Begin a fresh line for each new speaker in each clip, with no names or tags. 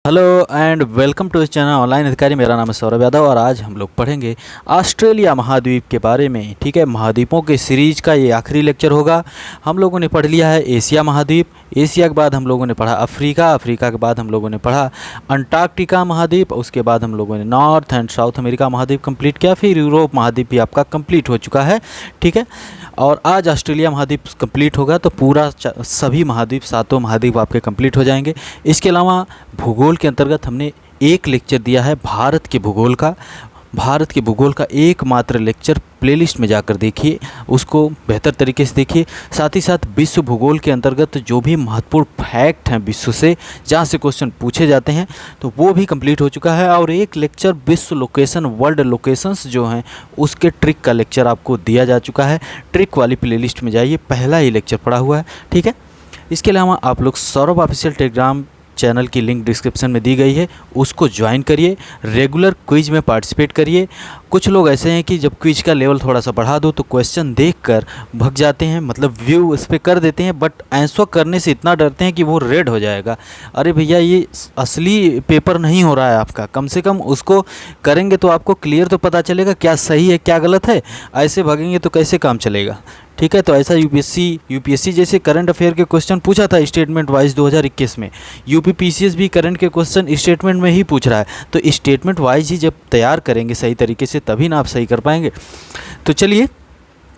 Hello and welcome to इस channel online अधिकारी। मेरा नाम है सौरभ यादव और आज हम लोग पढ़ेंगे ऑस्ट्रेलिया महाद्वीप के बारे में। ठीक है, महाद्वीपों के सीरीज का ये आखिरी लेक्चर होगा। हम लोगों ने पढ़ लिया है एशिया महाद्वीप, एशिया के बाद हम लोगों ने पढ़ा अफ्रीका, अफ्रीका के बाद हम लोगों ने पढ़ा अंटार्कटिका महाद्वीप, उसके बाद हम लोगों ने नॉर्थ एंड साउथ अमेरिका महाद्वीप कंप्लीट किया, फिर यूरोप महाद्वीप भी आपका कंप्लीट हो चुका है। ठीक है, और आज ऑस्ट्रेलिया महाद्वीप कंप्लीट होगा तो पूरा सभी महाद्वीप, सातों महाद्वीप आपके कंप्लीट हो जाएंगे। इसके अलावा भूगोल के अंतर्गत हमने एक लेक्चर दिया है भारत के भूगोल का। भारत के भूगोल का एकमात्र लेक्चर प्लेलिस्ट में जाकर देखिए, उसको बेहतर तरीके से देखिए। साथ ही साथ विश्व भूगोल के अंतर्गत जो भी महत्वपूर्ण फैक्ट हैं विश्व से, जहाँ से क्वेश्चन पूछे जाते हैं, तो वो भी कंप्लीट हो चुका है। और एक लेक्चर विश्व लोकेशन, वर्ल्ड लोकेशंस जो हैं उसके ट्रिक का लेक्चर आपको दिया जा चुका है। ट्रिक वाली प्लेलिस्ट में जाइए, पहला ही लेक्चर पड़ा हुआ है। ठीक है, इसके अलावा आप लोग सौरभ ऑफिशियल टेलीग्राम चैनल की लिंक डिस्क्रिप्शन में दी गई है, उसको ज्वाइन करिए, रेगुलर क्विज में पार्टिसिपेट करिए। कुछ लोग ऐसे हैं कि जब क्विज का लेवल थोड़ा सा बढ़ा दो तो क्वेश्चन देखकर भग जाते हैं, मतलब व्यू इस पर कर देते हैं, बट आंसर करने से इतना डरते हैं कि वो रेड हो जाएगा। अरे भैया, ये असली पेपर नहीं हो रहा है आपका, कम से कम उसको करेंगे तो आपको क्लियर तो पता चलेगा क्या सही है क्या गलत है। ऐसे भागेंगे तो कैसे काम चलेगा। ठीक है, तो ऐसा यूपीएससी जैसे करंट अफेयर के क्वेश्चन पूछा था स्टेटमेंट वाइज 2021 में, यूपीपीसीएस भी करंट के क्वेश्चन स्टेटमेंट में ही पूछ रहा है। तो स्टेटमेंट वाइज ही जब तैयार करेंगे सही तरीके से, तभी ना आप सही कर पाएंगे। तो चलिए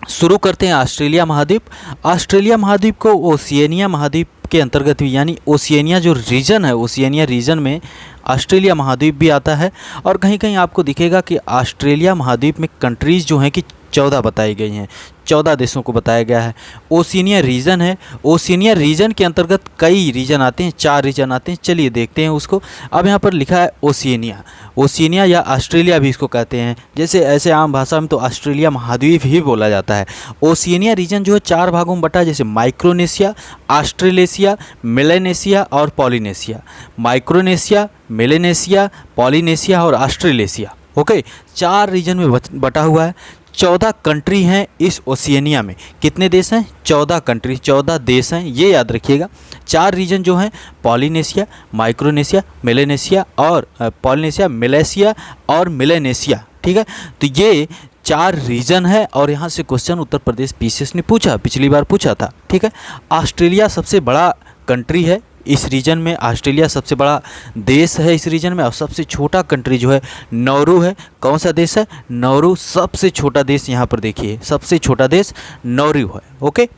शुरू करते हैं ऑस्ट्रेलिया महाद्वीप। ऑस्ट्रेलिया महाद्वीप को ओशिनिया महाद्वीप के अंतर्गत भी, यानी ओशिनिया जो रीजन है, ओशिनिया रीजन में ऑस्ट्रेलिया महाद्वीप भी आता है। और कहीं कहीं आपको दिखेगा कि ऑस्ट्रेलिया महाद्वीप में कंट्रीज़ जो हैं कि 14 बताई गई हैं, 14 देशों को बताया गया है। ओशिनिया रीजन है, ओशिनिया रीजन के अंतर्गत कई रीजन आते हैं, 4 रीजन आते हैं। चलिए देखते हैं उसको। अब यहाँ पर लिखा है ओशिनिया, ओशिनिया या ऑस्ट्रेलिया भी इसको कहते हैं। जैसे ऐसे आम भाषा में तो ऑस्ट्रेलिया महाद्वीप ही बोला जाता है। ओशिनिया रीजन जो है 4 भागों में बटा है, जैसे माइक्रोनेशिया, ऑस्ट्रेलेशिया, मेलानेशिया और पॉलिनेशिया। माइक्रोनेशिया, मेलानेशिया, पॉलिनेशिया और ऑस्ट्रेलेशिया। ओके, 4 रीजन में बटा हुआ है। 14 कंट्री हैं इस ओशिनिया में। कितने देश हैं? 14 कंट्री, 14 देश हैं, ये याद रखिएगा। 4 रीजन जो हैं पॉलिनेशिया, माइक्रोनेशिया, मेलानेशिया और पॉलिनेशिया, मलेशिया और मेलानेशिया। ठीक है, तो ये 4 रीजन है और यहाँ से क्वेश्चन उत्तर प्रदेश पीसीएस ने पूछा, पिछली बार पूछा था। ठीक है, ऑस्ट्रेलिया सबसे बड़ा कंट्री है इस रीजन में, ऑस्ट्रेलिया सबसे बड़ा देश है इस रीजन में। और सबसे छोटा कंट्री जो है नौरू है। कौन सा देश है? नौरू सबसे छोटा देश। यहाँ पर देखिए, सबसे छोटा देश नौरू है। Okay,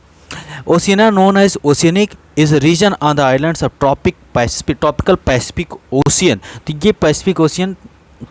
Oceania known as Oceanic is region on the islands of tropical Pacific ocean. तो ये पैसिफिक ओशियन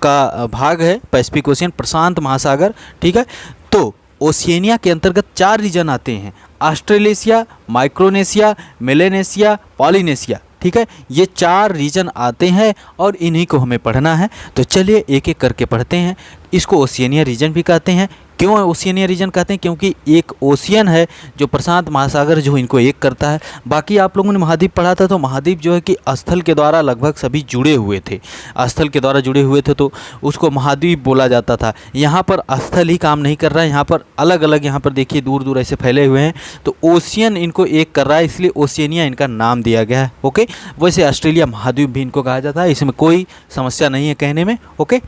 का भाग है, पैसिफिक ओशियन, प्रशांत महासागर। ठीक है, तो ओशिनिया के अंतर्गत 4 रीजन आते हैं, ऑस्ट्रेलेशिया, माइक्रोनेशिया, मेलानेशिया, पॉलिनेशिया। ठीक है, ये 4 रीजन आते हैं और इन्हीं को हमें पढ़ना है। तो चलिए एक एक करके पढ़ते हैं। इसको ओशिनिया रीजन भी कहते हैं। क्यों ओशिनिया रीजन कहते हैं? क्योंकि एक ओशियन है जो प्रशांत महासागर जो इनको एक करता है। बाकी आप लोगों ने महाद्वीप पढ़ा था, तो महाद्वीप जो है कि स्थल के द्वारा लगभग सभी जुड़े हुए थे, स्थल के द्वारा जुड़े हुए थे, तो उसको महाद्वीप बोला जाता था। यहाँ पर स्थल ही काम नहीं कर रहा है, यहाँ पर अलग अलग, यहाँ पर देखिए दूर दूर ऐसे फैले हुए हैं, तो ओशियन इनको एक कर रहा है, इसलिए ओशिनिया इनका नाम दिया गया है। ओके, वैसे ऑस्ट्रेलिया महाद्वीप भी इनको कहा जाता है, इसमें कोई समस्या नहीं है कहने में। ओके,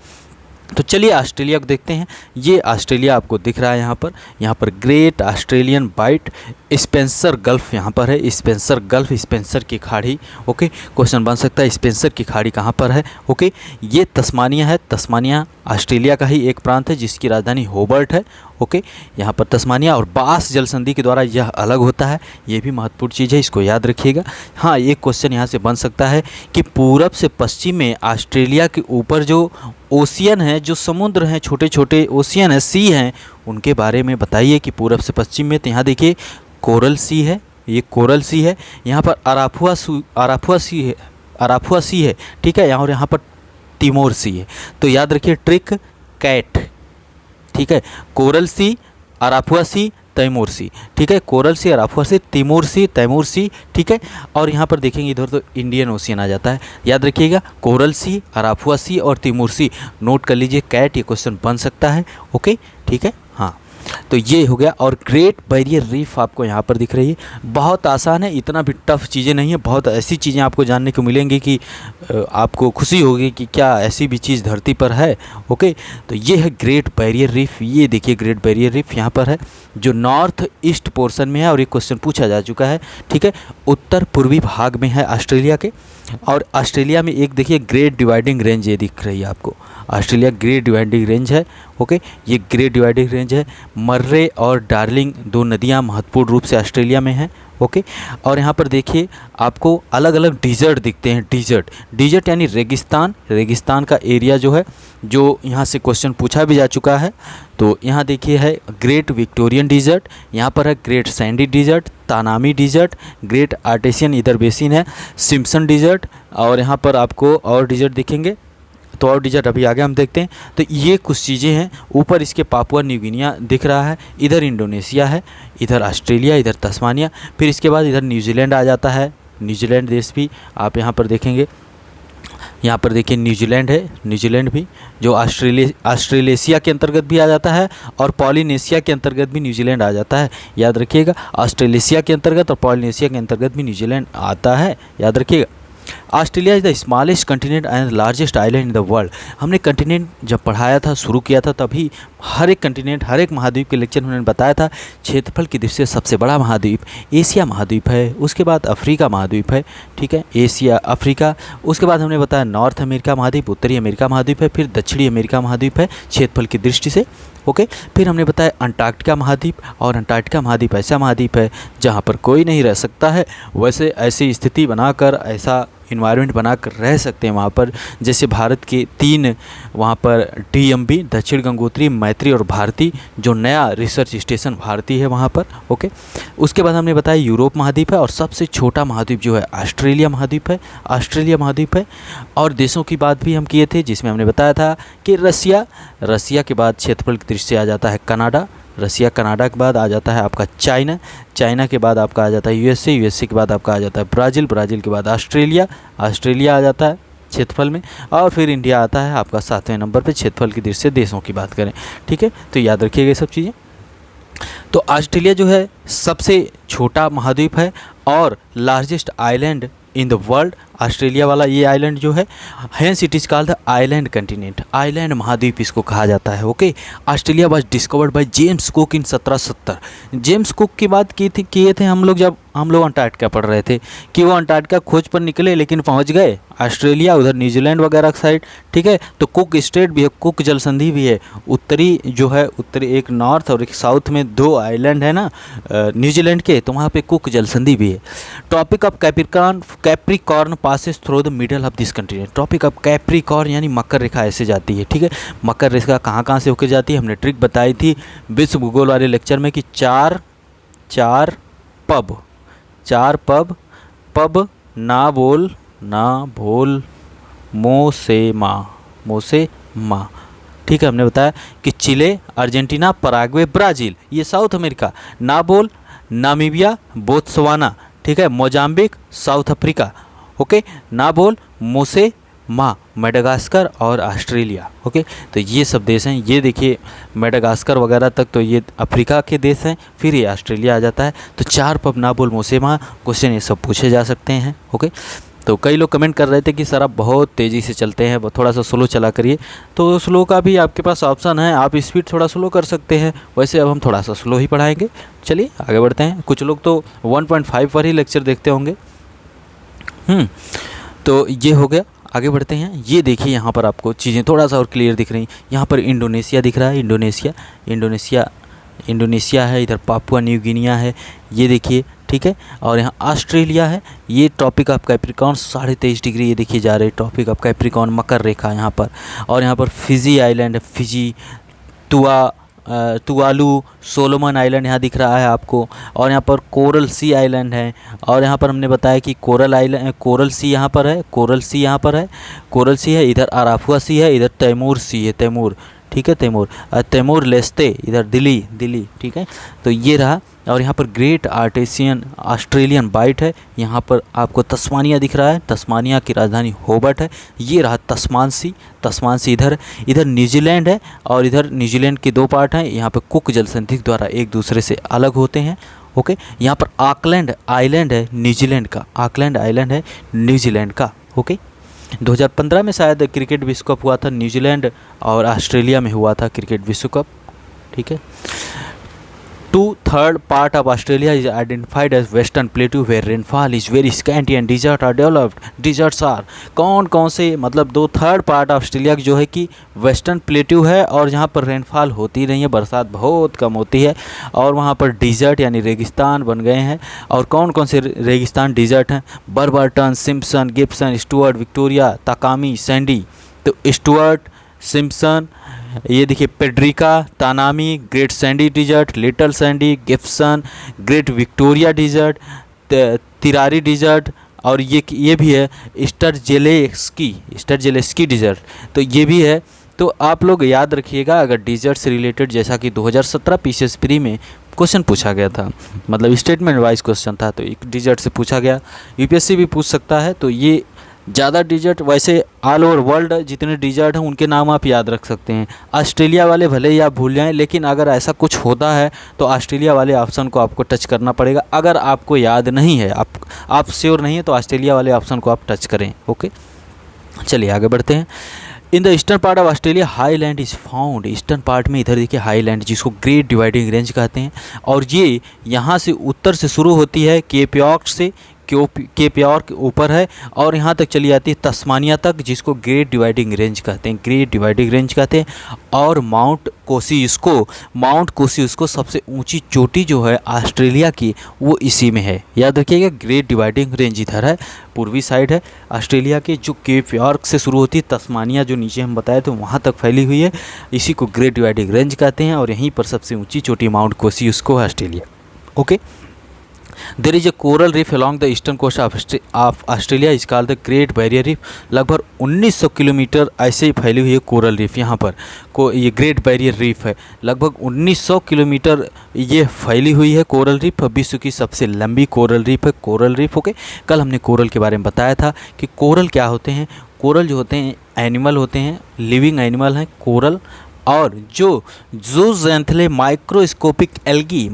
तो चलिए ऑस्ट्रेलिया को देखते हैं। ये ऑस्ट्रेलिया आपको दिख रहा है यहाँ पर Great Australian Bight Spencer Gulf यहाँ पर है, स्पेंसर गल्फ, स्पेंसर की खाड़ी। ओके, क्वेश्चन बन सकता है स्पेंसर की खाड़ी कहाँ पर है। ओके, ये तस्मानिया है, तस्मानिया ऑस्ट्रेलिया का ही एक प्रांत है जिसकी राजधानी होबर्ट है। ओके, यहाँ पर तस्मानिया और बास जल संधि के द्वारा यह अलग होता है, ये भी महत्वपूर्ण चीज़ है, इसको याद रखिएगा। हाँ, एक क्वेश्चन यहाँ से बन सकता है कि पूरब से पश्चिम में ऑस्ट्रेलिया के ऊपर जो ओशियन है, जो समुद्र हैं, छोटे छोटे ओशियन है, सी हैं, उनके बारे में बताइए कि पूरब से पश्चिम में। तो यहाँ देखिए कोरल सी है, ये कोरल सी है। यहाँ पर अराफुआ सी है। ठीक है, और यहाँ पर तिमोर सी है। तो याद रखिए ट्रिक कैट। ठीक है, कोरल सी, अराफुआ सी, तैमूर सी। ठीक है, कोरल सी, अराफुआ सी, तिमोर सी, तैमूर सी। ठीक है, और यहाँ पर देखेंगे इधर तो इंडियन ओशियन आ जाता है। याद रखिएगा कोरल सी, अराफुआ सी और तिमोर सी। नोट कर लीजिए कैट, ये क्वेश्चन बन सकता है। ओके, ठीक है। हाँ, तो ये हो गया। और ग्रेट बैरियर रीफ आपको यहाँ पर दिख रही है, बहुत आसान है, इतना भी टफ चीज़ें नहीं है, बहुत ऐसी चीज़ें आपको जानने को मिलेंगी कि आपको खुशी होगी कि क्या ऐसी भी चीज़ धरती पर है। ओके, तो ये है ग्रेट बैरियर रीफ। ये देखिए ग्रेट बैरियर रीफ यहाँ पर है, जो नॉर्थ ईस्ट पोर्शन में है, और ये क्वेश्चन पूछा जा चुका है, ठीक है, उत्तर पूर्वी भाग में है ऑस्ट्रेलिया के। और ऑस्ट्रेलिया में एक देखिए ग्रेट डिवाइडिंग रेंज ये दिख रही है आपको, ऑस्ट्रेलिया ग्रेट डिवाइडिंग रेंज है। ओके, ये ग्रेट डिवाइडिंग रेंज है। मर्रे और डार्लिंग दो नदियाँ महत्वपूर्ण रूप से ऑस्ट्रेलिया में हैं। ओके, और यहाँ पर देखिए आपको अलग अलग डिज़र्ट दिखते हैं। डिज़र्ट यानी रेगिस्तान, रेगिस्तान का एरिया जो है, जो यहाँ से क्वेश्चन पूछा भी जा चुका है। तो यहाँ देखिए है ग्रेट विक्टोरियन डिज़र्ट, यहाँ पर है great sandy desert, Tanami desert, great Artesian इधर बेसिन है, सिम्पसन डिज़र्ट, और यहाँ पर आपको और डिज़र्ट दिखेंगे। तो और डिज़र्ट अभी आगे हम देखते हैं। तो ये कुछ चीज़ें हैं। ऊपर इसके पापुआ न्यू गिनिया दिख रहा है, इधर इंडोनेशिया है, इधर ऑस्ट्रेलिया, इधर तस्मानिया, फिर इसके बाद इधर न्यूजीलैंड आ जाता है। न्यूजीलैंड देश भी आप यहाँ पर देखेंगे, यहाँ पर देखिए न्यूजीलैंड है, न्यूजीलैंड भी जो ऑस्ट्रेलेशिया के अंतर्गत भी आ जाता है, और पॉलिनेशिया के अंतर्गत भी न्यूजीलैंड आ जाता है। याद रखिएगा, ऑस्ट्रेलेशिया के अंतर्गत और पॉलिनेशिया के अंतर्गत भी न्यूजीलैंड आता है, याद रखिएगा। Australia is the smallest continent and largest island in the world. हमने कंटिनेंट जब पढ़ाया था, शुरू किया था, तभी हर एक कंटिनेंट, हर एक महाद्वीप के लेक्चर में उन्होंने बताया था क्षेत्रफल की दृष्टि से सबसे बड़ा महाद्वीप एशिया महाद्वीप है, उसके बाद अफ्रीका महाद्वीप है, ठीक है, एशिया अफ्रीका, उसके बाद हमने बताया नॉर्थ अमेरिका महाद्वीप, उत्तरी अमेरिका महाद्वीप है, फिर दक्षिणी अमेरिका महाद्वीप है क्षेत्रफल की दृष्टि से। ओके, फिर हमने बताया अंटार्कटिका महाद्वीप, और अंटार्कटिका महाद्वीप ऐसा महाद्वीप है जहाँ पर कोई नहीं रह सकता है, वैसे ऐसी स्थिति बनाकर, ऐसा इन्वायरमेंट बनाकर रह सकते हैं वहाँ पर, जैसे भारत के 3 वहाँ पर DMB, दक्षिण गंगोत्री, मैत्री और भारती, जो नया रिसर्च स्टेशन भारती है वहाँ पर। ओके, उसके बाद हमने बताया यूरोप महाद्वीप है, और सबसे छोटा महाद्वीप जो है ऑस्ट्रेलिया महाद्वीप है, ऑस्ट्रेलिया महाद्वीप है। और देशों की बात भी हम किए थे, जिसमें हमने बताया था कि रसिया के बाद क्षेत्रफल की दृष्टि से आ जाता है कनाडा, रसिया, कनाडा के बाद आ जाता है आपका चाइना के बाद आपका आ जाता है यूएसए के बाद आपका आ जाता है ब्राज़ील के बाद ऑस्ट्रेलिया आ जाता है क्षेत्रफल में, और फिर इंडिया आता है आपका 7वें नंबर पे क्षेत्रफल की दृष्टि से देशों की बात करें, ठीक है। तो याद रखिएगा ये सब चीज़ें। तो ऑस्ट्रेलिया जो है सबसे छोटा महाद्वीप है और largest island in the world, Australia वाला ये आइलैंड जो है, hence it is called the island continent, island महाद्वीप इसको कहा जाता है। Okay, Australia was discovered by James cook in 1770। James cook की बात किए थे हम लोग, जब हम लोग अंटार्कटिका पढ़ रहे थे, कि वो अंटार्कटिका खोज पर निकले लेकिन पहुंच गए ऑस्ट्रेलिया, उधर न्यूजीलैंड वगैरह साइड, ठीक है। तो कुक स्टेट भी है, कुक जल संधि भी है, उत्तरी जो है, उत्तरी एक नॉर्थ और एक साउथ में 2 आइलैंड है ना न्यूजीलैंड के, तो वहाँ पे कुक जल संधि भी है। Topic of Capricorn passes through the middle of this continent. Topic of Capricorn यानी मकर रेखा ऐसे जाती है, ठीक है। मकर रेखा कहाँ से होकर जाती है, हमने ट्रिक बताई थी विश्व भूगोल वाले लेक्चर में कि चार पब ना बोल मोसे माँ, ठीक है। हमने बताया कि चिले, अर्जेंटीना, पराग्वे, ब्राज़ील, ये साउथ अमेरिका, ना बोल नामीबिया, बोत्सवाना, ठीक है, मोजाम्बिक, साउथ अफ्रीका, ओके, ना बोल मोसे माँ, मेडागास्कर और ऑस्ट्रेलिया। ओके, तो ये सब देश हैं। ये देखिए मेडागास्कर वगैरह तक तो ये अफ्रीका के देश हैं, फिर ये ऑस्ट्रेलिया आ जाता है। तो 4 पब ना बोल मोसे माँ क्वेश्चन ये सब पूछे जा सकते हैं। ओके, तो कई लोग कमेंट कर रहे थे कि सर आप बहुत तेज़ी से चलते हैं, थोड़ा सा स्लो चला करिए। तो स्लो का भी आपके पास ऑप्शन है, आप स्पीड थोड़ा स्लो कर सकते हैं। वैसे अब हम थोड़ा सा स्लो ही पढ़ाएंगे। चलिए आगे बढ़ते हैं। कुछ लोग तो 1.5 पर ही लेक्चर देखते होंगे। तो ये हो गया, आगे बढ़ते हैं। ये देखिए यहाँ पर आपको चीज़ें थोड़ा सा और क्लियर दिख रही हैं। यहाँ पर इंडोनेशिया दिख रहा है, इंडोनेशिया है, इधर पापुआ न्यू गिनिया है, ये देखिए, ठीक है। और यहाँ ऑस्ट्रेलिया है। ये टॉपिक ऑफ कैप्रिकॉर्न 23.5 डिग्री ये देखिए जा रहे हैं, टॉपिक ऑफ कैप्रिकॉर्न मकर रेखा यहाँ पर। और यहाँ पर फिजी आइलैंड है, फिजी, तुवालू, सोलोमन आइलैंड यहाँ दिख रहा है आपको। और यहाँ पर कोरल सी आइलैंड है। और यहाँ पर हमने बताया कि कोरल सी यहाँ पर है, कोरल सी है, इधर अराफुआ सी है, इधर तैमूर सी है, ठीक है, तैमूर, तैमूर लेस्ते इधर दिल्ली, ठीक है। तो ये रहा, और यहाँ पर ग्रेट आर्टेशियन ऑस्ट्रेलियन बाइट है। यहाँ पर आपको तस्मानिया दिख रहा है, तस्मानिया की राजधानी होबर्ट है। ये रहा तस्मानसी इधर न्यूजीलैंड है, और इधर न्यूजीलैंड के दो पार्ट हैं। यहाँ पर कुक जलसंधि द्वारा एक दूसरे से अलग होते हैं। ओके, यहाँ पर ऑकलैंड आइलैंड है न्यूजीलैंड का, ऑकलैंड आइलैंड है न्यूजीलैंड का। ओके, 2015 में शायद क्रिकेट विश्व कप हुआ था, न्यूजीलैंड और ऑस्ट्रेलिया में हुआ था क्रिकेट विश्व कप, ठीक है। 2/3 part of Australia is identified as western plateau where rainfall is very scanty and deserts are developed. Deserts are कौन से, मतलब 2/3 पार्ट ऑस्ट्रेलिया की जो है कि वेस्टर्न प्लेट्यू है, और जहाँ पर रेनफॉल होती नहीं है, बरसात बहुत कम होती है, और वहाँ पर डिजर्ट यानी रेगिस्तान बन गए हैं। और कौन से रेगिस्तान डिजर्ट हैं? बर्बर्टन, सिम्पसन, गिब्सन, स्टुअर्ट, विक्टोरिया, ताकामी, सैंडी। तो स्टुअर्ट, सिम्पसन, ये देखिए Pedirka, Tanami, great sandy desert, little sandy, Gibson, great Victoria desert, Tirari desert, और ये भी है स्टर्जेलेस्की डिजर्ट, तो ये भी है। तो आप लोग याद रखिएगा, अगर डिजर्ट से रिलेटेड, जैसा कि 2017 पीसीएस प्री में क्वेश्चन पूछा गया था, मतलब स्टेटमेंट वाइज क्वेश्चन था, तो एक डिजर्ट से पूछा गया, यूपीएससी भी पूछ सकता है। तो ये ज़्यादा डिजर्ट, वैसे ऑल ओवर वर्ल्ड जितने डिजर्ट हैं उनके नाम आप याद रख सकते हैं। ऑस्ट्रेलिया वाले भले ही आप भूल जाएं, लेकिन अगर ऐसा कुछ होता है तो ऑस्ट्रेलिया वाले ऑप्शन को आपको टच करना पड़ेगा। अगर आपको याद नहीं है, आप श्योर नहीं है, तो ऑस्ट्रेलिया वाले ऑप्शन को आप टच करें। ओके, चलिए आगे बढ़ते हैं। In the eastern part of Australia high land is found. Eastern part में इधर देखिए हाई लैंड, जिसको ग्रेट डिवाइडिंग रेंज कहते हैं, और ये यहाँ से उत्तर से शुरू होती है, केप यॉर्क से, केप यॉर्क ऊपर है, और यहाँ तक चली जाती है तस्मानिया तक, जिसको ग्रेट डिवाइडिंग रेंज कहते हैं। और माउंट कोसियुस्को सबसे ऊंची चोटी जो है ऑस्ट्रेलिया की, वो इसी में है। याद रखिएगा, ग्रेट डिवाइडिंग रेंज इधर है, पूर्वी साइड है ऑस्ट्रेलिया की, जो केप यॉर्क से शुरू होती है, तस्मानिया जो नीचे हम बताए थे वहाँ तक फैली हुई है, इसी को ग्रेट डिवाइडिंग रेंज कहते हैं। और यहीं पर सबसे ऊँची चोटी माउंट कोसियुस्को है Australia. Okay, there is a coral reef along the eastern coast of Australia is called the Great barrier Reef. लगभग 1900 किलोमीटर ऐसे ही फैली हुई है कोरल रीफ, यहाँ पर ये ग्रेट बैरियर रीफ है, लगभग 1900 किलोमीटर ये फैली हुई है कोरल रीफ। विश्व की सबसे लंबी कोरल रीफ है कोरल रीफ। ओके, कल हमने कोरल के बारे में बताया था कि कोरल क्या होते हैं। कोरल जो होते हैं एनिमल होते हैं, लिविंग एनिमल हैं कोरल, और जो जूजेंथले माइक्रोस्कोपिक एल्गी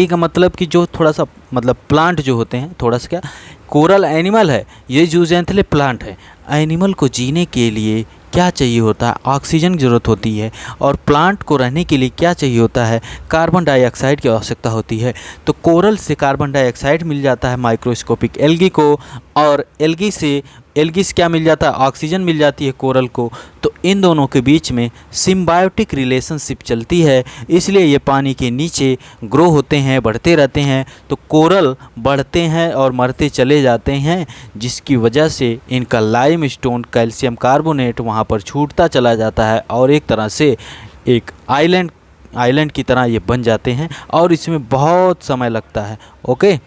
का मतलब कि जो थोड़ा सा, मतलब प्लांट जो होते हैं, थोड़ा सा क्या, कोरल एनिमल है, ये जूजेंथले प्लांट है। एनिमल को जीने के लिए क्या चाहिए होता है? ऑक्सीजन की ज़रूरत होती है, और प्लांट को रहने के लिए क्या चाहिए होता है? कार्बन डाइऑक्साइड की आवश्यकता होती है। तो कोरल से कार्बन डाइऑक्साइड मिल जाता है माइक्रोस्कोपिक एल्गी को, और एल्गी से क्या मिल जाता है? ऑक्सीजन मिल जाती है कोरल को। तो इन दोनों के बीच में सिम्बायोटिक रिलेशनशिप चलती है, इसलिए ये पानी के नीचे ग्रो होते हैं, बढ़ते रहते हैं। तो कोरल बढ़ते हैं और मरते चले जाते हैं, जिसकी वजह से इनका लाइमस्टोन कैल्शियम कार्बोनेट वहाँ पर छूटता चला जाता है, और एक तरह से एक आइलैंड की तरह ये बन जाते हैं, और इसमें बहुत समय लगता है। ओके,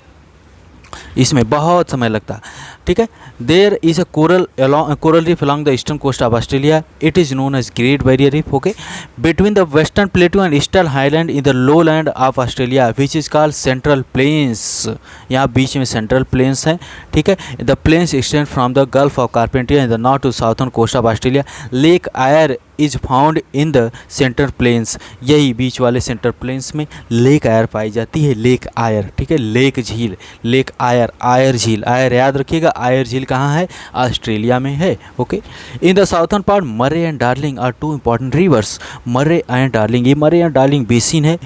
इसमें बहुत समय लगता है, ठीक है। There is a coral reef along the eastern coast of Australia, it is known as great barrier reef. Okay, between the western plateau and eastern highland in the low land of Australia which is called central plains. यहाँ बीच में central plains हैं, ठीक है। The plains extend from the gulf of Carpentaria in the north to southern coast of Australia. Lake Eyre is found in the central planes, यही बीच वाले central planes में lake आयर पाई जाती है, लेक आयर, ठीक है। लेक झील, लेक आयर झील, आयर याद रखिएगा, आयर झील कहाँ है? ऑस्ट्रेलिया में है। Okay, in the southern part Murray and Darling are two important rivers. Murray and Darling, ये मरे एंड डार्लिंग बेसिन है,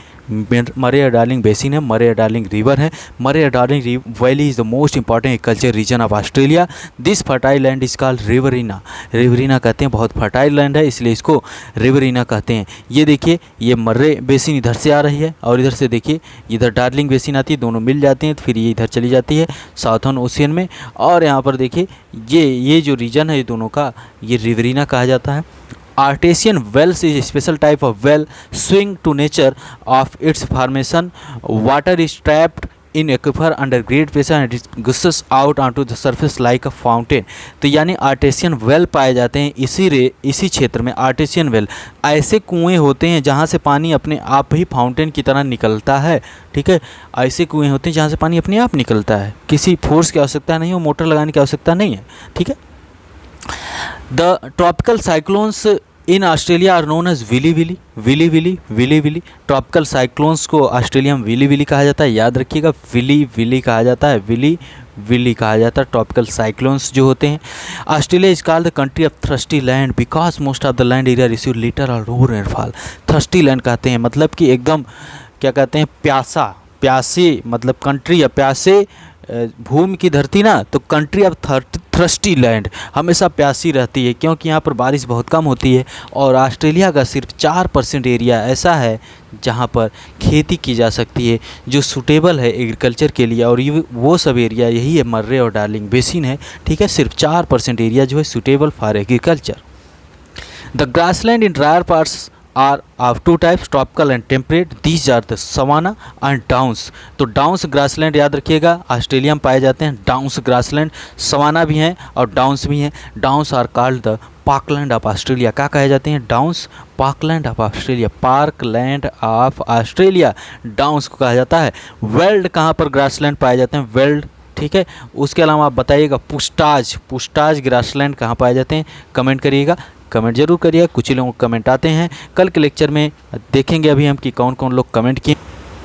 मरे एंड डार्लिंग रिवर है। Murray and Darling valley is the most important agriculture region of Australia. This fertile land is called Riverina. Riverina कहते हैं, बहुत fertile land है, इसलिए इसको रिवरीना कहते हैं। ये देखिए, ये मर्रे बेसिन इधर से आ रही है, और इधर से देखिए इधर डार्लिंग बेसिन आती है, दोनों मिल जाते हैं, फिर ये इधर चली जाती है साउथर्न ओशियन में। और यहाँ पर देखिए ये जो रीजन है ये दोनों का, ये रिवरीना कहा जाता है। Artesian wells is a special type of well swing to nature of its formation. Water is trapped in aquifer under great pressure and it gushes out on to the surface like a fountain. तो यानी artesian well पाए जाते हैं इसी क्षेत्र में। Artesian well ऐसे कुएं होते हैं जहाँ से पानी अपने आप ही फाउंटेन की तरह निकलता है। ठीक है, ऐसे कुएं होते हैं जहाँ से पानी अपने आप निकलता है, किसी फोर्स की आवश्यकता नहीं है, मोटर लगाने की आवश्यकता नहीं है। ठीक है, the tropical cyclones in Australia are known as willy willy. Tropical cyclones को ऑस्ट्रेलिया में विली विली कहा जाता है, याद रखिएगा, विली विली कहा जाता है, विली विली कहा जाता है ट्रॉपिकल साइक्लोन्स जो होते हैं। Australia is called the country of thirsty land because most of the land area receive litre और नो रेनफॉल। थर्स्टी लैंड कहते हैं मतलब कि एकदम क्या कहते हैं, प्यासी मतलब कंट्री या प्यासे भूमि की धरती ना, तो कंट्री ऑफ थर्स्टी लैंड हमेशा प्यासी रहती है क्योंकि यहाँ पर बारिश बहुत कम होती है। और ऑस्ट्रेलिया का सिर्फ 4% एरिया ऐसा है जहाँ पर खेती की जा सकती है जो सूटेबल है एग्रीकल्चर के लिए, और ये वो सब एरिया यही है, मर्रे और डार्लिंग बेसिन है। ठीक है, सिर्फ 4% एरिया जो है suitable for agriculture. The grassland in drier parts are of two types, tropical and temperate. These are the savanna and downs. तो डाउन्स ग्रासलैंड याद रखिएगा ऑस्ट्रेलिया में पाए जाते हैं, डाउन्स ग्रासलैंड, सवाना भी हैं और डाउन्स भी हैं। Downs are called the parkland of Australia. क्या कहे जाते हैं? Downs, parkland of Australia, parkland of Australia downs को कहा जाता है। वेल्ड कहाँ पर ग्रासलैंड पाए जाते हैं? वेल्ड। ठीक है, उसके अलावा आप बताइएगा पुस्टाज ग्रासलैंड कहाँ पाए जाते हैं? कमेंट करिएगा, कमेंट जरूर करिए। कुछ ही लोगों को कमेंट आते हैं, कल के लेक्चर में देखेंगे अभी हम कि कौन कौन लोग कमेंट किए।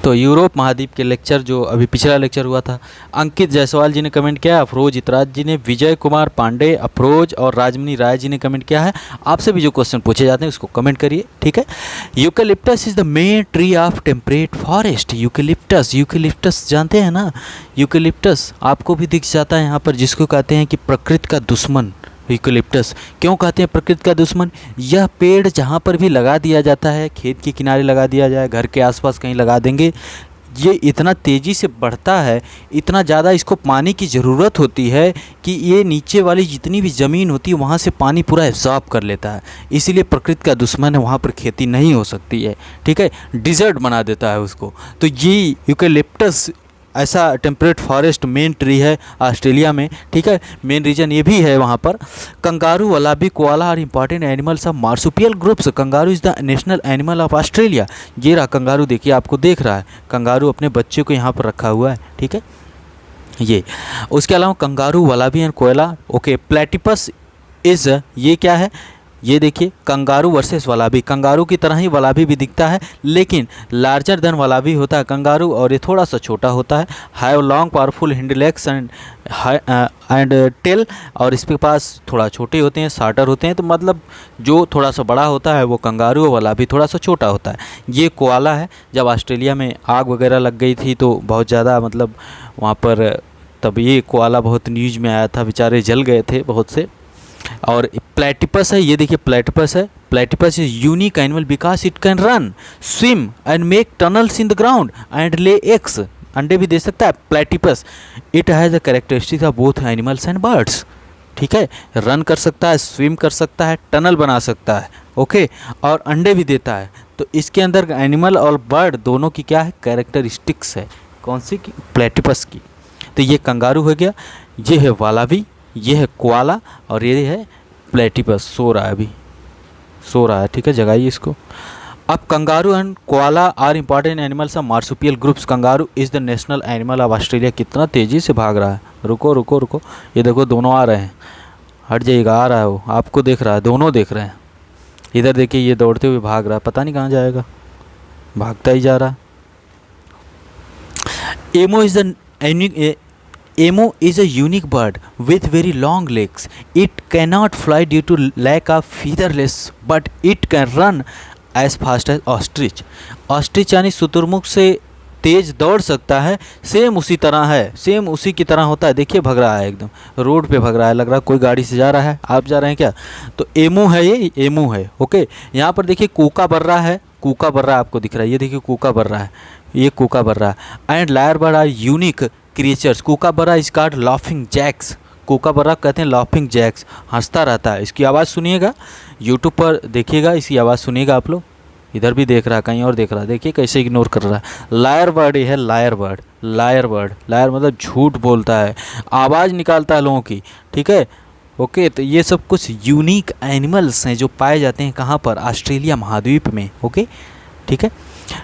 तो यूरोप महाद्वीप के लेक्चर जो अभी पिछला लेक्चर हुआ था, अंकित जायसवाल जी ने कमेंट किया है, अफरोज इतराज जी ने, विजय कुमार पांडे, अफरोज और राजमनी राय जी ने कमेंट किया है। आपसे भी जो क्वेश्चन पूछे जाते हैं उसको कमेंट करिए। ठीक है, eucalyptus is the main tree of temperate forest. Eucalyptus जानते हैं ना, यूकेलिप्टस आपको भी दिख जाता है यहाँ पर, जिसको कहते हैं कि प्रकृति का दुश्मन। यूकेलिप्टस क्यों कहते हैं प्रकृति का दुश्मन? यह पेड़ जहाँ पर भी लगा दिया जाता है, खेत के किनारे लगा दिया जाए, घर के आसपास कहीं लगा देंगे, ये इतना तेज़ी से बढ़ता है, इतना ज़्यादा इसको पानी की ज़रूरत होती है कि ये नीचे वाली जितनी भी ज़मीन होती है वहाँ से पानी पूरा एब्जॉर्ब कर लेता है। इसीलिए प्रकृति का दुश्मन है, वहाँ पर खेती नहीं हो सकती है। ठीक है, डिजर्ट बना देता है उसको। तो ये यूकेलिप्टस ऐसा टेम्परेट फॉरेस्ट मेन ट्री है ऑस्ट्रेलिया में। ठीक है, मेन रीजन ये भी है वहाँ पर। Kangaroo, wallaby, koala are important animals of marsupial groups. Kangaroo is the national animal of Australia. ये रहा कंगारू, देखिए आपको देख रहा है, कंगारू अपने बच्चे को यहाँ पर रखा हुआ है। ठीक है, ये उसके अलावा कंगारू, वलाबी एंड कोयला। ओके, प्लेटिपस इज़, ये क्या है? ये देखिए कंगारू वर्सेस वलाबी। कंगारू की तरह ही वलाबी भी दिखता है लेकिन लार्जर देन वलाबी होता है कंगारू, और ये थोड़ा सा छोटा होता है। Have long powerful hind legs and tail, और इसके पास थोड़ा छोटे होते हैं, शार्टर होते हैं। तो मतलब जो थोड़ा सा बड़ा होता है वो कंगारू, और वलाबी थोड़ा सा छोटा होता है। ये कोआला है। जब ऑस्ट्रेलिया में आग वगैरह लग गई थी तो बहुत ज़्यादा मतलब वहाँ पर, तब ये कोआला बहुत न्यूज़ में आया था, बेचारे जल गए थे बहुत से। और प्लेटिपस है, ये देखिए प्लेटिपस है। Platypus is unique animal because it can run, swim and make tunnels in the ground and lay eggs. अंडे भी दे सकता है platypus. It has the characteristics of both animals and birds. ठीक है, रन कर सकता है, स्विम कर सकता है, टनल बना सकता है। ओके, और अंडे भी देता है। तो इसके अंदर एनिमल और बर्ड दोनों की क्या है? कैरेक्टरिस्टिक्स है। कौन सी की? प्लेटिपस की। तो ये कंगारू हो गया, ये है वालाबी, ये है कोआला और ये है प्लेटिपस। सो रहा है, अभी सो रहा है। ठीक है, जगाइए इसको। अब kangaroo and koala are important animals of marsupial groups. Kangaroo is the national animal of Australia. कितना तेज़ी से भाग रहा है, रुको रुको रुको, ये देखो दोनों आ रहे हैं, हट जाइएगा, आ रहा है वो, आपको देख रहा है, दोनों देख रहे हैं। इधर देखिए ये दौड़ते हुए भाग रहा है, पता नहीं कहाँ जाएगा, भागता ही जा रहा है। Emu is a unique bird with very long legs. It cannot fly due to lack of featherless, but it can run as fast as ostrich. Ostrich यानी शुतुरमुर्ग से तेज दौड़ सकता है, सेम उसी तरह है, सेम उसी की तरह होता है। देखिए भग रहा है, एकदम रोड पे भग रहा है, लग रहा है कोई गाड़ी से जा रहा है। आप जा रहे हैं क्या? तो एमू है, ये एमू है। ओके, यहाँ पर देखिए कूका बर्रा है, कूका बर्रा आपको दिख रहा है, ये देखिए कूका बर्रा है, ये kookaburra. And lyre bird are unique creatures. Kookaburra is called laughing jacks. Kookaburra कहते हैं लाफिंग जैक्स, हंसता रहता है। इसकी आवाज़ सुनिएगा, यूट्यूब पर देखिएगा, इसकी आवाज़ सुनिएगा आप लोग। इधर भी देख रहा है, कहीं और देख रहा है, देखिए कैसे इग्नोर कर रहा है। लायर बर्ड ये है, lyrebird. Lyrebird, liar मतलब झूठ बोलता है, आवाज़ निकालता है लोगों की, ठीक है। ओके, तो ये सब कुछ यूनिक एनिमल्स हैं जो पाए जाते हैं कहाँ पर, ऑस्ट्रेलिया महाद्वीप में। ओके, ठीक है।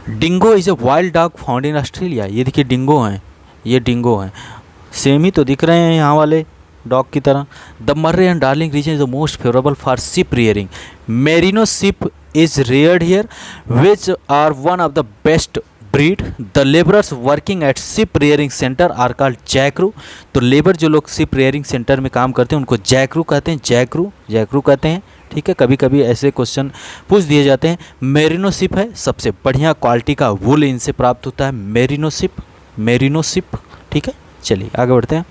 Dingo is a wild dog found in Australia. ये देखिए डिंगो हैं, ये डिंगो हैं, सेम ही तो दिख रहे हैं यहाँ वाले डॉग की तरह। The Murray and Darling region is the most favourable for sheep rearing. Merino sheep is reared here which are one of the best breed. The labourers working at sheep rearing centre are called jackaroo. तो labour जो लोग ship rearing centre में काम करते हैं उनको जैकरू कहते हैं, जैकरू कहते हैं, ठीक है। कभी कभी ऐसे क्वेश्चन पूछ दिए जाते हैं। मेरिनो शिप है, सबसे बढ़िया क्वालिटी का वूल इनसे प्राप्त होता है, मेरिनो शिप, ठीक है। चलिए आगे बढ़ते हैं।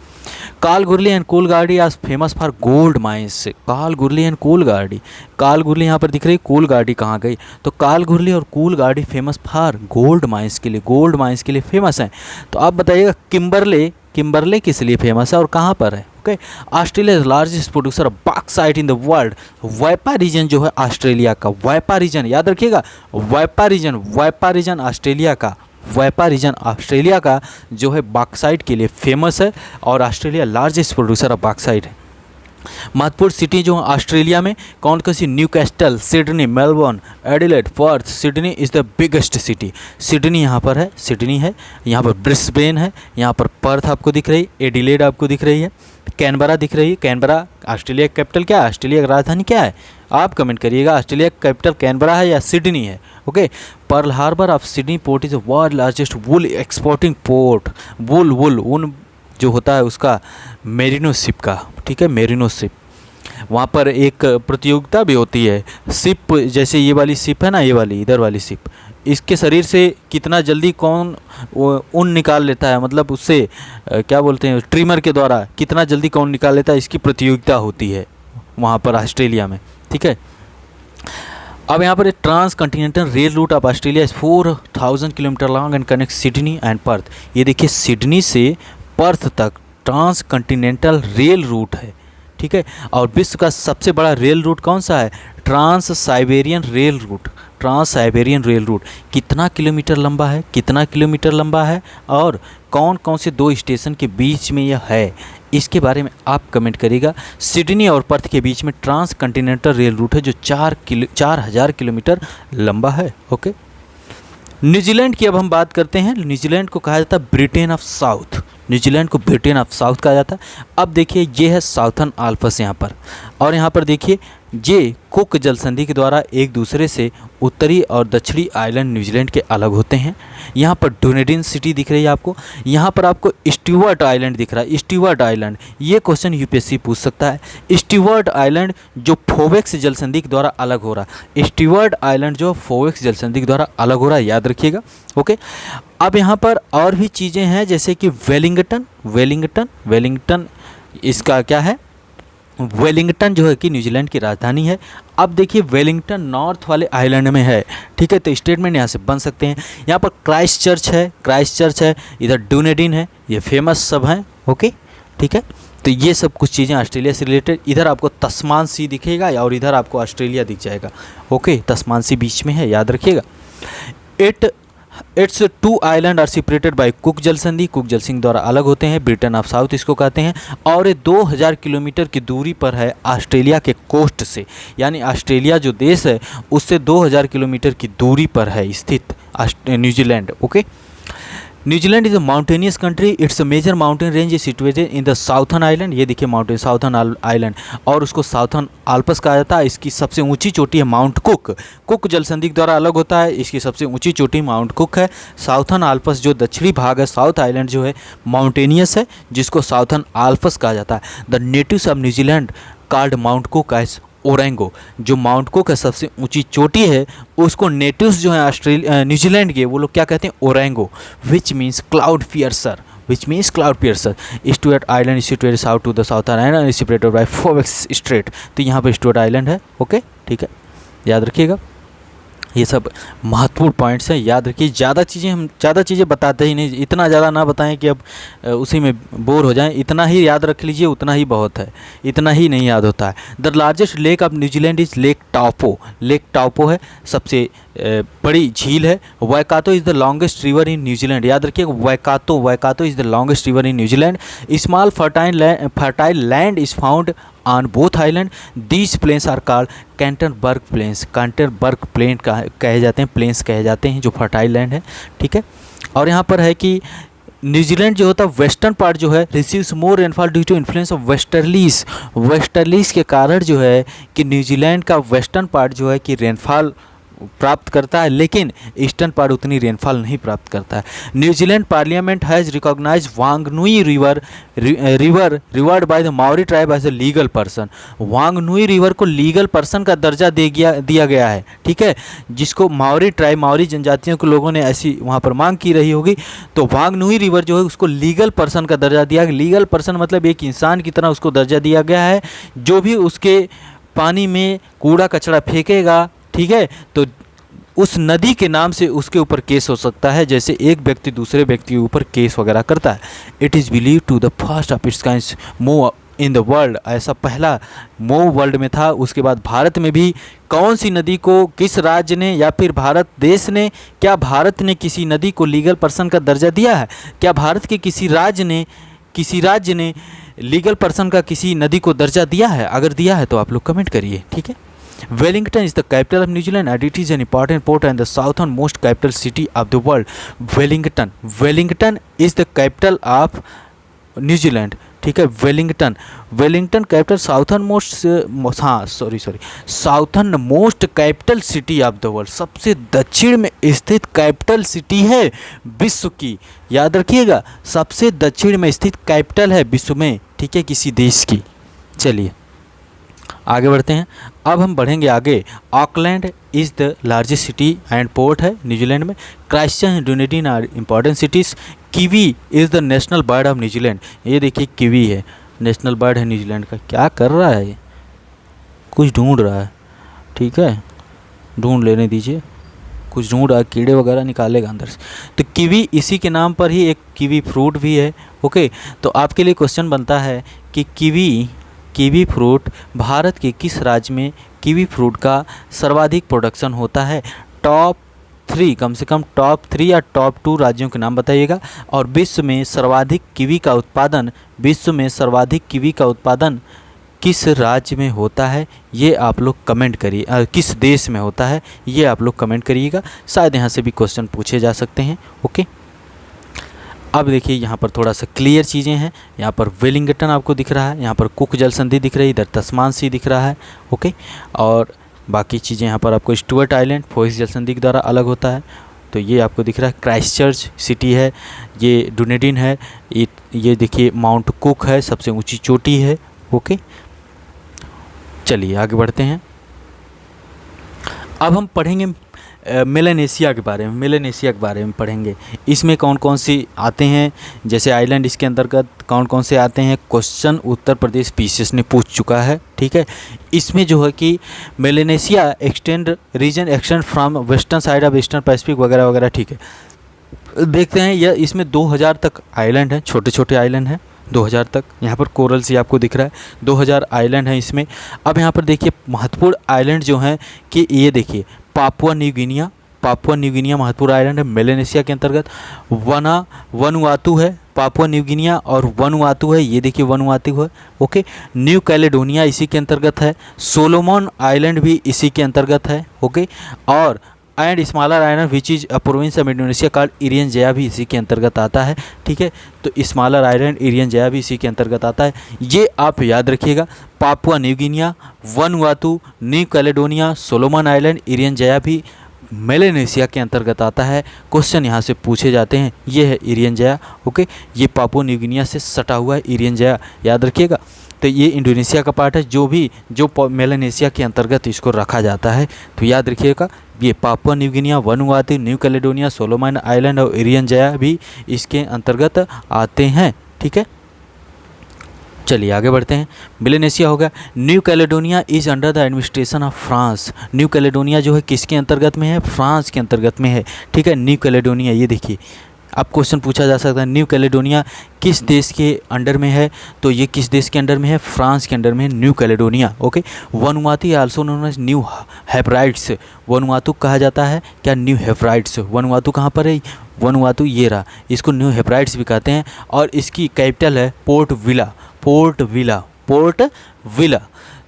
Kalgoorlie and Coolgardie are famous for gold mines. Kalgoorlie and Coolgardie, Kalgoorlie यहाँ पर दिख रही, कूलगार्डी कहाँ गई, तो कालगुरली और Coolgardie famous for gold mines के लिए, गोल्ड माइंस के लिए फेमस हैं। तो आप बताइएगा किम्बरले किस लिए फेमस है और कहाँ पर है। Okay, Australia largest producer of bauxite in the world. Weipa region जो है ऑस्ट्रेलिया का, वाइपा रीजन याद रखिएगा, वाइपा रीजन ऑस्ट्रेलिया का जो है बॉक्साइट के लिए फेमस है और Australia largest producer of bauxite है। महत्वपूर्ण सिटी जो है ऑस्ट्रेलिया में कौन कौन सी, Newcastle, Sydney, Melbourne, Adelaide, Perth. Sydney is the biggest city, Sydney यहाँ पर है, सिडनी है, यहाँ पर ब्रिस्बेन है, यहाँ पर पर्थ आपको दिख रही है, एडिलेड आपको दिख रही है, कैनबरा दिख रही है। कैनबरा ऑस्ट्रेलिया का कैपिटल क्या है, ऑस्ट्रेलिया की राजधानी क्या है, आप कमेंट करिएगा, ऑस्ट्रेलिया का कैपिटल कैनबरा है या सिडनी है। Okay, pearl harbour of Sydney port is world largest wool exporting port. Wool ऊन जो होता है उसका, मेरिनो शिप का, ठीक है, मेरिनो शिप। वहाँ पर एक प्रतियोगिता भी होती है, शिप जैसे ये वाली शिप है ना, ये वाली इधर वाली शिप, इसके शरीर से कितना जल्दी कौन ऊन निकाल लेता है, मतलब उससे क्या बोलते हैं, ट्रिमर के द्वारा कितना जल्दी कौन निकाल लेता है, इसकी प्रतियोगिता होती है वहाँ पर ऑस्ट्रेलिया में, ठीक है। अब यहाँ पर transcontinental rail route of Australia 4000 kilometre long and connect Sydney and Perth. ये देखिए सिडनी से पर्थ तक ट्रांस कॉन्टिनेंटल रेल रूट है, ठीक है। और विश्व का सबसे बड़ा रेल रूट कौन सा है, trans Siberian rail route. Trans Siberian rail route कितना किलोमीटर लंबा है और कौन कौन से दो स्टेशन के बीच में यह है, इसके बारे में आप कमेंट करिएगा। सिडनी और पर्थ के बीच में ट्रांस कॉन्टिनेंटल रेल रूट है जो 4000 किलोमीटर लंबा है। ओके, न्यूजीलैंड की अब हम बात करते हैं। न्यूजीलैंड को कहा जाता है ब्रिटेन ऑफ साउथ, न्यूजीलैंड को ब्रिटेन ऑफ साउथ कहा जाता है। अब देखिए ये है साउथर्न आल्प्स यहाँ पर, और यहाँ पर देखिए ये कुक जलसंधि के द्वारा एक दूसरे से उत्तरी और दक्षिणी आइलैंड न्यूजीलैंड के अलग होते हैं। यहाँ पर डुनेडिन सिटी दिख रही है आपको, यहाँ पर आपको स्टीवर्ट आइलैंड दिख रहा है। स्टीवर्ट आइलैंड, ये क्वेश्चन यूपीएससी पूछ सकता है। स्टीवर्ट आइलैंड जो फोवेक्स जलसंधि के द्वारा अलग हो रहा है, स्टीवर्ट आइलैंड जो फोवेक्स जलसंधि के द्वारा अलग हो रहा है, याद रखिएगा। ओके, अब यहाँ पर और भी चीज़ें हैं जैसे कि वेलिंगटन इसका क्या है, वेलिंगटन जो है कि न्यूजीलैंड की राजधानी है। अब देखिए वेलिंगटन नॉर्थ वाले आइलैंड में है, ठीक है, तो स्टेटमेंट यहाँ से बन सकते हैं। यहाँ पर क्राइस्ट चर्च है, इधर डुनेडिन है, ये फेमस सब हैं। ओके, ठीक है, तो ये सब कुछ चीज़ें ऑस्ट्रेलिया से रिलेटेड। इधर आपको तस्मान सी दिखेगा और इधर आपको ऑस्ट्रेलिया दिख जाएगा। ओके, तस्मान सी बीच में है, याद रखिएगा। It's two island are separated by Cook जलसंधि, कुक जलसंधि द्वारा अलग होते हैं, ब्रिटेन ऑफ साउथ इसको कहते हैं। और ये 2000 किलोमीटर की दूरी पर है ऑस्ट्रेलिया के कोस्ट से, यानी ऑस्ट्रेलिया जो देश है उससे 2000 किलोमीटर की दूरी पर है स्थित New Zealand. Okay, New Zealand is a mountainous country, it's a major mountain range is situated in the southern island. ये देखिए माउंटेन साउथर्न आइलैंड, और उसको साउथर्न आल्प्स कहा जाता है। इसकी सबसे ऊंची चोटी है माउंट कुक, कुक जलसंधि के द्वारा अलग होता है, इसकी सबसे ऊंची चोटी माउंट कुक है। साउथर्न आल्प्स जो दक्षिणी भाग है, साउथ आइलैंड जो है माउंटेनियस है, जिसको साउथर्न आल्प्स कहा जाता है। The natives of New Zealand called Mount Cook as ओरेंगो। जो माउंट कुक है सबसे ऊंची चोटी है, उसको नेटिव्स जो है न्यूजीलैंड के, वो लोग क्या कहते हैं, ओरेंगो, which means cloud piercer, Stuart island is situated south to the southern island is separated by Foveaux strait. तो यहाँ पर स्टुअर्ट आइलैंड है। ओके, ठीक है, याद रखिएगा। ये सब महत्वपूर्ण पॉइंट्स हैं, याद रखिए। ज़्यादा चीज़ें बताते ही नहीं, इतना ज़्यादा ना बताएं कि अब उसी में बोर हो जाएं। इतना ही याद रख लीजिए, उतना ही बहुत है, इतना ही नहीं याद होता है। The largest lake of New Zealand is lake Taupo. Lake Taupo है सबसे बड़ी झील है। Waikato is the longest river in New Zealand, याद रखिए Waikato is the longest river in New Zealand. Small fertile land is found on both island. These plains are called Canterbury plains. Canterbury plain कहे जाते हैं, प्लेन्स कहे जाते हैं जो fertile land है, ठीक है। और यहाँ पर है कि न्यूजीलैंड जो होता है वेस्टर्न पार्ट जो है receives more rainfall due to influence of westerlies के कारण जो है कि न्यूजीलैंड का वेस्टर्न पार्ट जो है कि रेनफॉल प्राप्त करता है, लेकिन ईस्टर्न पार्ट उतनी रेनफॉल नहीं प्राप्त करता है। New Zealand parliament has recognise Whanganui river revered by the Maori tribe as a legal person. Whanganui river को लीगल पर्सन का दर्जा दिया गया है, ठीक है, जिसको माओरी जनजातियों के लोगों ने ऐसी वहाँ पर मांग की रही होगी। तो वांगनुई रिवर जो है उसको लीगल पर्सन का दर्जा दिया गया। लीगल पर्सन मतलब एक इंसान की तरह उसको दर्जा दिया गया है। जो भी उसके पानी में कूड़ा कचरा फेंकेगा, ठीक है, तो उस नदी के नाम से उसके ऊपर केस हो सकता है, जैसे एक व्यक्ति दूसरे व्यक्ति के ऊपर केस वगैरह करता है। It is believe to the first of its kind move in the world. ऐसा पहला मूव वर्ल्ड में था। उसके बाद भारत में भी कौन सी नदी को किस राज्य ने या फिर भारत देश ने, क्या भारत ने किसी नदी को लीगल पर्सन का दर्जा दिया है? क्या भारत के किसी राज्य ने लीगल पर्सन का किसी नदी को दर्जा दिया है? अगर दिया है तो आप लोग कमेंट करिए, ठीक है। Wellington is the capital of New Zealand and it is an important port and the southernmost capital city of the world. Wellington is the capital of New Zealand, ठीक है। Wellington capital southern most capital city of the world, सबसे दक्षिण में स्थित capital city है विश्व की। याद रखिएगा, सबसे दक्षिण में स्थित कैपिटल है विश्व में, ठीक है, किसी देश की। चलिए आगे बढ़ते हैं। अब हम बढ़ेंगे आगे। Auckland is the largest city and port है न्यूजीलैंड में। Christchurch and Dunedin are important cities. Kiwi is the national bird of New Zealand. ये देखिए कीवी है, नेशनल बर्ड है न्यूजीलैंड का। क्या कर रहा है ये? कुछ ढूंढ रहा है, ठीक है, ढूंढ लेने दीजिए। कुछ ढूंढ रहा है, कीड़े वगैरह निकालेगा अंदर से। तो कीवी इसी के नाम पर ही एक कीवी फ्रूट भी है, ओके। तो आपके लिए क्वेश्चन बनता है कि कीवी फ्रूट भारत के किस राज्य में कीवी फ्रूट का सर्वाधिक प्रोडक्शन होता है? टॉप 3, कम से कम टॉप 3 या टॉप 2 राज्यों के नाम बताइएगा। और विश्व में सर्वाधिक कीवी का उत्पादन किस राज्य में होता है, ये आप लोग कमेंट करिए। किस देश में होता है ये आप लोग कमेंट करिएगा। शायद यहाँ से भी क्वेश्चन पूछे जा सकते हैं, ओके। अब देखिए यहाँ पर थोड़ा सा क्लियर चीज़ें हैं। यहाँ पर वेलिंगटन आपको दिख रहा है, यहाँ पर कुक जल संधि दिख रही है, इधर तस्मान सी दिख रहा है, ओके। और बाकी चीज़ें यहाँ पर आपको स्टुअर्ट आइलैंड फोइस जल संधि के द्वारा अलग होता है, तो ये आपको दिख रहा है। क्राइस्टचर्च सिटी है, ये डुनेडिन है, ये देखिए माउंट कुक है, सबसे ऊँची चोटी है, ओके। चलिए आगे बढ़ते हैं। अब हम पढ़ेंगे मेलानेशिया के बारे में पढ़ेंगे। इसमें कौन कौन सी आते हैं, जैसे आइलैंड इसके अंतर्गत कौन कौन से आते हैं, क्वेश्चन उत्तर प्रदेश पीसीएस ने पूछ चुका है, ठीक है। इसमें जो है कि Melanesia region extend from western side of eastern Pacific वगैरह वगैरह, ठीक है। देखते हैं, यह इसमें 2000 तक आइलैंड हैं, छोटे छोटे आइलैंड हैं 2000 तक। यहाँ पर कोरल सी आपको दिख रहा है, 2000 आइलैंड हैं इसमें। अब यहाँ पर देखिए महत्वपूर्ण आइलैंड जो हैं कि ये देखिए पापुआ न्यू गिनिया महत्वपूर्ण आइलैंड है मेलानेशिया के अंतर्गत। वनुआतू है, पापुआ न्यू गिनिया और वनुआतू है, ये देखिए वनुआतू है, ओके। न्यू कैलेडोनिया इसी के अंतर्गत है। सोलोमन आइलैंड भी इसी के अंतर्गत है, ओके। और and smaller island which is a province of Indonesia called Irian Jaya भी इसी के अंतर्गत आता है, ठीक है। तो स्मॉलर आइलैंड इरियन जया भी इसी के अंतर्गत आता है, ये आप याद रखिएगा। Papua New Guinea, Vanuatu, New Caledonia, Solomon island, Irian Jaya भी मेलानेशिया के अंतर्गत आता है। क्वेश्चन यहाँ से पूछे जाते हैं, ये है इरियन जया, ओके। ये पापुआ न्यू गिनिया से सटा हुआ है इरियन जया, याद रखिएगा। तो ये इंडोनेशिया का पार्ट है, जो मेलानेशिया के अंतर्गत इसको रखा जाता है, तो याद रखिएगा। ये Papua New Guinea, Vanuatu, New Caledonia, Solomon island और इरियन जया भी इसके अंतर्गत आते हैं, ठीक है। चलिए आगे बढ़ते हैं। मिलेनेशिया हो गया। New Caledonia is under the administration of France. New Caledonia जो है किसके अंतर्गत में है? फ्रांस के अंतर्गत में है। ठीक है, न्यू कैलेडोनिया, ये देखिए अब क्वेश्चन पूछा जा सकता है न्यू कैलेडोनिया किस देश के अंडर में है? तो ये किस देश के अंडर में है? फ्रांस के अंडर में है New Caledonia. Okay. Vanuatu also known as New Hebrides. Vanuatu कहा जाता है क्या? New Hebrides. वनुआतु कहाँ पर है? वनुआतु ये रहा, इसको न्यू हेब्राइड्स भी कहते हैं और इसकी कैपिटल है port villa. Port villa, port villa.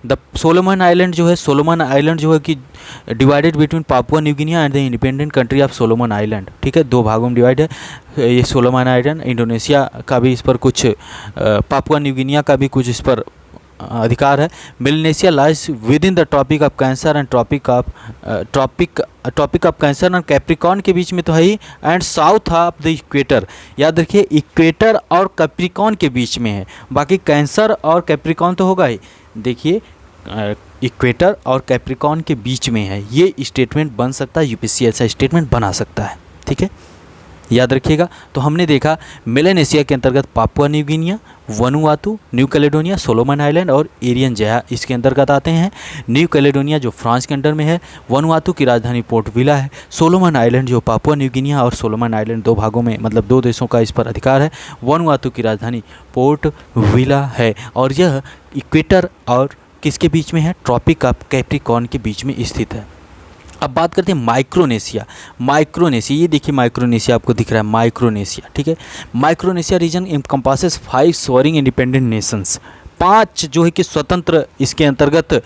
The Solomon island जो है, सोलोमन आइलैंड जो है कि divided between Papua New Guinea and the independent country of Solomon island. ठीक है, दो भागों में डिवाइड है ये सोलोमन आइलैंड। इंडोनेशिया का भी इस पर कुछ, पापुआ न्यू गिनिया का भी कुछ इस पर अधिकार है। Melanesia lies within the tropic of cancer and tropic of cancer and Capricorn के बीच में तो है ही, and south of the equator. याद रखिए इक्वेटर और कैप्रिकॉन के बीच में है, बाकी कैंसर और कैप्रिकॉन तो होगा ही। देखिए इक्वेटर और कैप्रिकॉन के बीच में है, ये स्टेटमेंट बन सकता है, यूपीएससी ऐसा स्टेटमेंट बना सकता है। ठीक है, याद रखिएगा। तो हमने देखा मेलेनेशिया के अंतर्गत Papua New Guinea, Vanuatu, new Caledonia, Solomon island और एरियन जया इसके अंतर्गत आते हैं। न्यू कैलेडोनिया जो फ्रांस के अंडर में है, वनुआतु की राजधानी पोर्ट विला है, सोलोमन आइलैंड जो पापुआ न्यू गिनिया और सोलोमन आइलैंड दो भागों में मतलब दो देशों का इस पर अधिकार है, वनुआतु की राजधानी पोर्ट विला है और यह इक्वेटर और किसके बीच में है? ट्रॉपिक ऑफ कैप्रिकॉर्न के बीच में स्थित है। अब बात करते हैं माइक्रोनेशिया। माइक्रोनेशिया, ये देखिए माइक्रोनेशिया आपको दिख रहा है, माइक्रोनेशिया। ठीक है, Micronesia region encompasses 5 sovereign independent nations. 5 जो है कि स्वतंत्र इसके अंतर्गत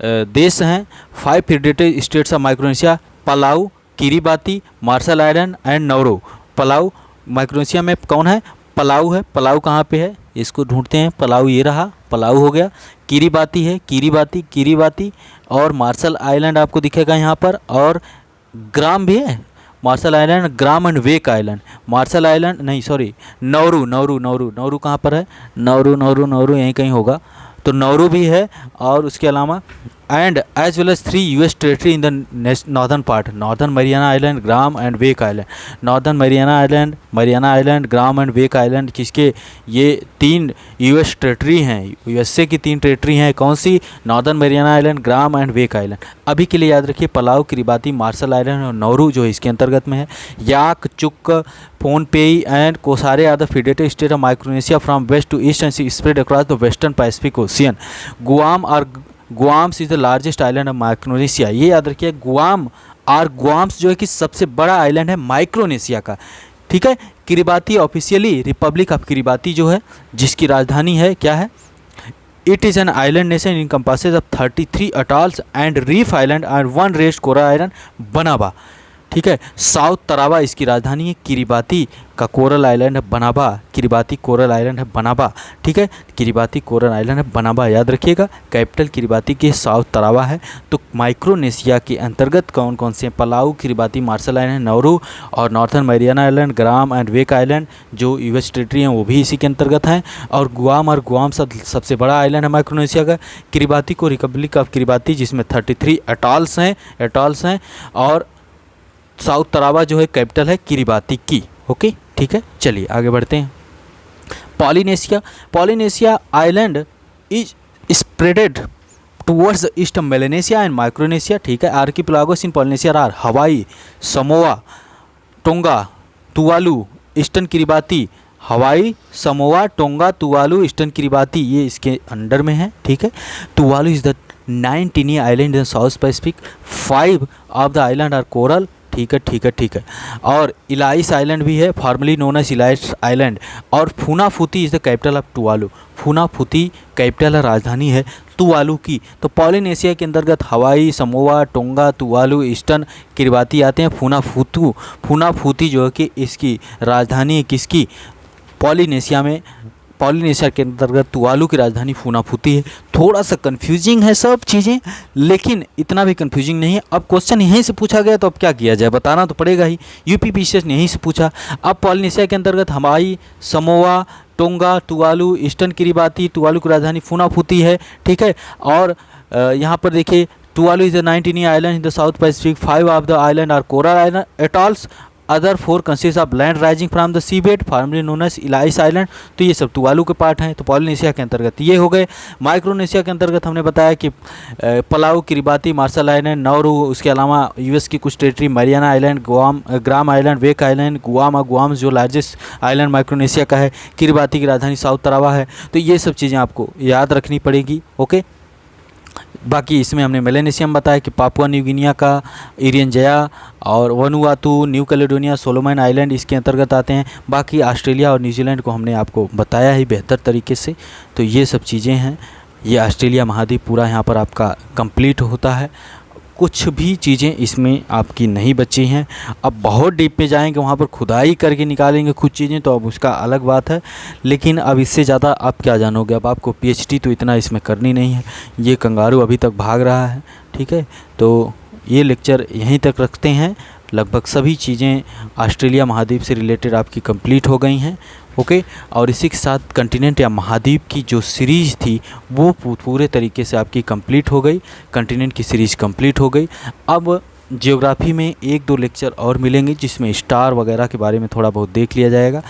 देश हैं। 5 Federated States of Micronesia, Palau, Kiribati, Marshall island and Nauru. Palau Micronesia में कौन है? पलाऊ है। पलाऊ कहाँ पे है? इसको ढूंढते हैं। पलाऊ ये रहा, पलाऊ हो गया। किरिबाती है, किरिबाती और मार्शल आइलैंड आपको दिखेगा यहाँ पर, और ग्राम भी है। Marshall island, Guam and Wake island. Marshall island नहीं, सॉरी, नौरू कहाँ पर है? नौरू यहीं कहीं होगा, तो नौरू भी है। और उसके अलावा and as well as 3 US territory in the northern part, northern Mariana island, Guam and Wake island. Northern Mariana island, Guam and Wake island किसके? ये 3 US टेरेटरी हैं, USA की 3 टेरेटरी हैं। कौन सी? Northern Mariana island, Guam and Wake island. अभी के लिए याद रखिए पलाऊ, किरिबाती, मार्शल आइलैंड और नौरू जो इसके अंतर्गत में है। Yap, Chuuk, Pohnpei and Kosrae are the federated state of Micronesia from west to east and spread across the western Pacific ocean. Guam's is the largest island of Micronesia. ये याद रखिए गुआम्स जो है कि सबसे बड़ा आइलैंड है माइक्रोनेशिया का। ठीक है, Kiribati officially republic of Kiribati जो है जिसकी राजधानी है क्या है? It is an island nation encompasses of 33 atolls and reef island and 1 raised coral island Banaba. ठीक है, साउथ तराबा इसकी राजधानी है। किरिबाती का कोरल आइलैंड है बनाबा, किरिबाती कोरल आइलैंड है बनाबा। ठीक है, किरिबाती कोरल आइलैंड है बनाबा, याद रखिएगा। कैपिटल किरिबाती के साउथ तराबा है। तो माइक्रोनेशिया के अंतर्गत कौन कौन से? Palau, Kiribati, Marshall island, Nauru और Northern Mariana island, Guam and Wake island जो US टेरेटरी हैं वो भी इसी के अंतर्गत हैं। और गुआम सबसे बड़ा आइलैंड है माइक्रोनेशिया का। किरिबाती को रिपब्लिक ऑफ किरिबाती जिसमें 33 अटॉल्स हैं और साउथ तराबा जो है कैपिटल है किरिबाती की। ओके, ठीक है, चलिए आगे बढ़ते हैं। Polynesia island is spreaded towards the east of Melanesia and Micronesia. ठीक है, archipelagos in Polynesia are Hawaii, Samoa, Tonga, Tuvalu, eastern Kiribati. Hawaii, Samoa, Tonga, Tuvalu, eastern Kiribati ये इसके अंडर में है। ठीक है, Tuvalu is the 9 tiny island in south Pacific. 5 of the island are coral. ठीक है। और इलाइस आइलैंड भी है, formerly known as Ellice island. और Funafuti is the capital of Tuvalu. Funafuti capital है, राजधानी है तुवालू की। तो पॉलिनेशिया के अंतर्गत हवाई, Samoa, Tonga, Tuvalu, eastern Kiribati आते हैं। फूनाफूती जो है कि इसकी राजधानी है किसकी? पॉलिनेशिया के अंतर्गत तुवालू की राजधानी फूनाफूती है। थोड़ा सा कंफ्यूजिंग है सब चीज़ें, लेकिन इतना भी कंफ्यूजिंग नहीं है। अब क्वेश्चन यहीं से पूछा गया तो अब क्या किया जाए, बताना तो पड़ेगा ही। यूपीपीसीएस ने यहीं से पूछा। अब पॉलिनेशिया के अंतर्गत हवाई, Samoa, Tonga, Tuvalu, eastern Kiribati, Tuvalu की राजधानी फूनाफूती है। ठीक है, और यहाँ पर देखिए Tuvalu is the 19 island in the south Pacific. 5 of the island are coral island atolls other 4 consist of land rising from the sea bed formerly known as Ellice island. तो ये सब तुवालू के पार्ट हैं। तो Polynesia के अंतर्गत ये हो गए। माइक्रोनेशिया के अंतर्गत हमने बताया कि Palau, Kiribati, Marshall island, Nauru, उसके अलावा यूएस की कुछ territory, Mariana island, Guam, Guam island, Wake island, Guam जो लार्जेस्ट आइलैंड माइक्रोनेशिया का है, किरिबाती की राजधानी साउथ तरावा है। तो ये सब चीज़ें आपको याद रखनी पड़ेगी। ओके, बाकी इसमें हमने मेलेनेशियम बताया कि पापुआ न्यू गिनिया का, इरियनजया और Vanuatu, New Caledonia, Solomon island इसके अंतर्गत आते हैं। बाकी ऑस्ट्रेलिया और न्यूजीलैंड को हमने आपको बताया ही बेहतर तरीके से। तो ये सब चीज़ें हैं। ये ऑस्ट्रेलिया महाद्वीप पूरा यहाँ पर आपका कंप्लीट होता है। कुछ भी चीज़ें इसमें आपकी नहीं बची हैं। अब बहुत डीप में जाएंगे, वहाँ पर खुदाई करके निकालेंगे कुछ चीज़ें, तो अब उसका अलग बात है। लेकिन अब इससे ज़्यादा आप क्या जानोगे। अब आपको पीएचडी तो इतना इसमें करनी नहीं है। ये कंगारू अभी तक भाग रहा है, ठीक है। तो ये लेक्चर यहीं तक रखते हैं। लगभग सभी चीज़ें ऑस्ट्रेलिया महाद्वीप से रिलेटेड आपकी कंप्लीट हो गई हैं। ओके, और इसी के साथ कंटिनेंट या महाद्वीप की जो सीरीज़ थी वो पूरे तरीके से आपकी कंप्लीट हो गई। कंटिनेंट की सीरीज़ कंप्लीट हो गई। अब जियोग्राफी में 1-2 लेक्चर और मिलेंगे जिसमें स्टार वगैरह के बारे में थोड़ा बहुत देख लिया जाएगा।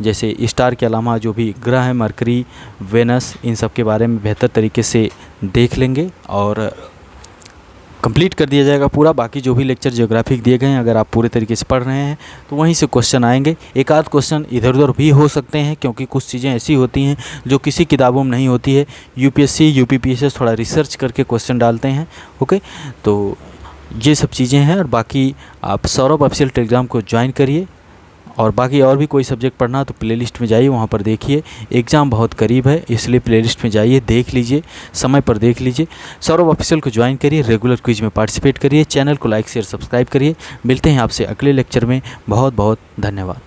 जैसे स्टार के अलावा जो भी ग्रह हैं, मरकरी, वेनस, इन सब के बारे में बेहतर तरीके से देख लेंगे और कंप्लीट कर दिया जाएगा पूरा। बाकी जो भी लेक्चर ज्योग्राफिक दिए गए हैं, अगर आप पूरे तरीके से पढ़ रहे हैं तो वहीं से क्वेश्चन आएंगे। एक आध क्वेश्चन इधर उधर भी हो सकते हैं, क्योंकि कुछ चीज़ें ऐसी होती हैं जो किसी किताबों में नहीं होती है। यूपीएससी, यूपीपीएससी थोड़ा रिसर्च करके क्वेश्चन डालते हैं। ओके, तो ये सब चीज़ें हैं। और बाकी आप सौरभ ऑफिशियल टेलीग्राम को ज्वाइन करिए। और बाकी और भी कोई सब्जेक्ट पढ़ना तो प्लेलिस्ट में जाइए, वहाँ पर देखिए। एग्ज़ाम बहुत करीब है, इसलिए प्लेलिस्ट में जाइए, देख लीजिए, समय पर देख लीजिए। सौरभ ऑफिशियल को ज्वाइन करिए, रेगुलर क्विज में पार्टिसिपेट करिए, चैनल को लाइक शेयर सब्सक्राइब करिए। मिलते हैं आपसे अगले लेक्चर में। बहुत बहुत धन्यवाद।